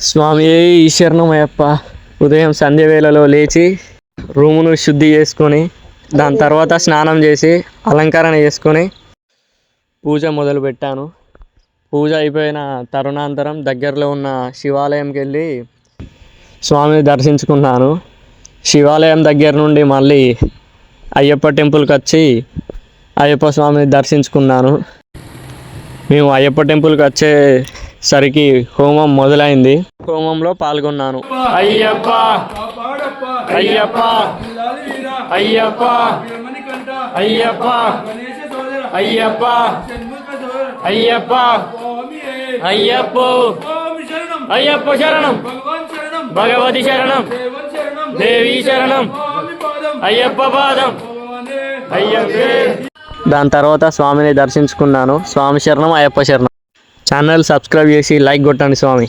స్వామి ఈశ్వరణమయ్యప్ప. ఉదయం సంధ్య వేళలో లేచి రూమును శుద్ధి చేసుకొని దాని తర్వాత స్నానం చేసి అలంకరణ చేసుకొని పూజ మొదలుపెట్టాను. పూజ అయిపోయిన తరుణాంతరం దగ్గరలో ఉన్న శివాలయంకి వెళ్ళి స్వామిని దర్శించుకున్నాను. శివాలయం దగ్గర నుండి మళ్ళీ అయ్యప్ప టెంపుల్కి వచ్చి అయ్యప్ప స్వామిని దర్శించుకున్నాను. మేము అయ్యప్ప టెంపుల్కి వచ్చేసరికి హోమం మొదలైంది. హోమంలో పాల్గొన్నాను. అయ్యప్ప అయ్యప్ప అయ్యప్ప అయ్యప్ప అయ్యప్ప అయ్యప్ప అయ్యప్ప అయ్యప్ప శరణం, భగవతి శరణం, దేవి శరణం, అయ్యప్ప పాదం అయ్యప్పే. దాని తర్వాత స్వామిని దర్శించుకున్నాను. స్వామి శరణం, అయ్యప్ప శరణం. ఛానల్ సబ్స్క్రైబ్ చేసి లైక్ కొట్టండి స్వామి.